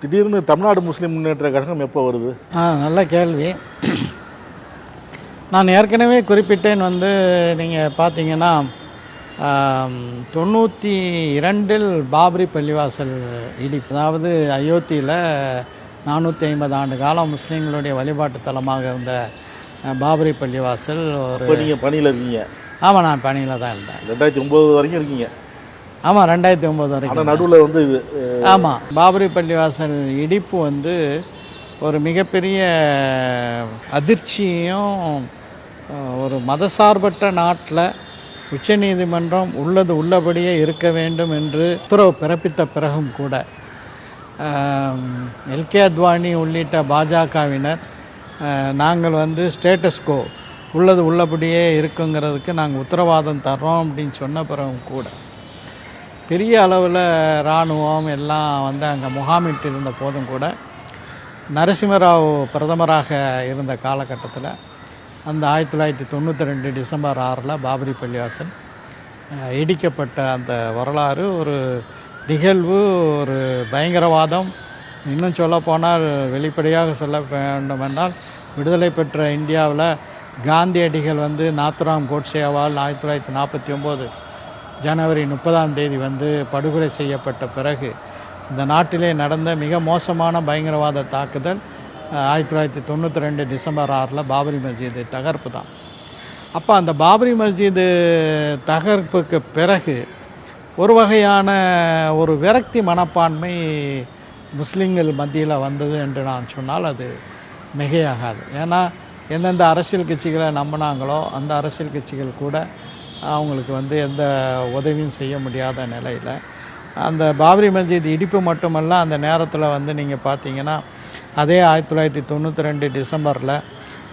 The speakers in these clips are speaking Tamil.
திடீர்னு தமிழ்நாடு முஸ்லீம் முன்னேற்ற கழகம் எப்போ வருது? நல்ல கேள்வி. நான் ஏற்கனவே குறிப்பிட்டேன். நீங்கள் பார்த்தீங்கன்னா 92 பாபரி பள்ளிவாசல் இடிப்பு, அதாவது அயோத்தியில் 450 ஆண்டு காலம் முஸ்லீம்களுடைய வழிபாட்டு தலமாக இருந்த பாபரி பள்ளிவாசல் நீங்கள் பணியில் இருக்கீங்க? ஆமாம், நான் பணியில் தான் இருந்தேன். 2009 வரைக்கும் இருக்கீங்க? ஆமாம், 2009 வரைக்கும். நடுவில் இது ஆமாம், பாபரி பள்ளிவாசல் இடிப்பு ஒரு மிகப்பெரிய அதிர்ச்சியும், ஒரு மதசார்பற்ற நாட்டில் உச்சநீதிமன்றம் உள்ளது உள்ளபடியே இருக்க வேண்டும் என்று உத்தரவு பிறப்பித்த பிறகும் கூட எல்கே அத்வானி உள்ளிட்ட பாஜகவினர் நாங்கள் ஸ்டேட்டஸ்கோ உள்ளது உள்ளபடியே இருக்குங்கிறதுக்கு நாங்கள் உத்தரவாதம் தர்றோம் அப்படின்னு சொன்ன பிறகும் கூட பெரிய அளவில் இராணுவம் எல்லாம் அங்கே முகாமிட்டு இருந்த போதும் கூட நரசிம்மராவ் பிரதமராக இருந்த காலகட்டத்தில் அந்த 1992 டிசம்பர் 6 பாபரி பள்ளிவாசல் இடிக்கப்பட்ட அந்த வரலாறு ஒரு நிகழ்வு, ஒரு பயங்கரவாதம். இன்னும் சொல்லப்போனால் வெளிப்படையாக சொல்ல வேண்டுமென்றால் விடுதலை பெற்ற இந்தியாவில் காந்தியடிகள் நாத்துராம் கோட்சேவால் 1949 ஜனவரி 30 படுகொலை செய்யப்பட்ட பிறகு இந்த நாட்டிலே நடந்த மிக மோசமான பயங்கரவாத தாக்குதல் 1992 டிசம்பர் 6 பாபரி மஸ்ஜிது தகர்ப்பு தான். அப்போ அந்த பாபரி மஸ்ஜிது தகர்ப்புக்கு பிறகு ஒரு வகையான ஒரு விரக்தி மனப்பான்மை முஸ்லீம்கள் மத்தியில் வந்தது என்று நான் சொன்னால் அது மிகையாகாது. ஏன்னா எந்தெந்த அரசியல் கட்சிகளை நம்பினாங்களோ அந்த அரசியல் கட்சிகள் கூட அவங்களுக்கு எந்த உதவியும் செய்ய முடியாத நிலையில் அந்த பாபரி மஸ்ஜித் இடிப்பு மட்டுமல்ல, அந்த நேரத்தில் நீங்கள் பார்த்தீங்கன்னா அதே 1992 டிசம்பரில்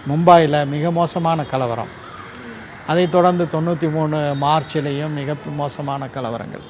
மும்பாயில் மிக மோசமான கலவரம், அதைத் தொடர்ந்து 93 மார்ச்லேயும் மிக மோசமான கலவரங்கள்.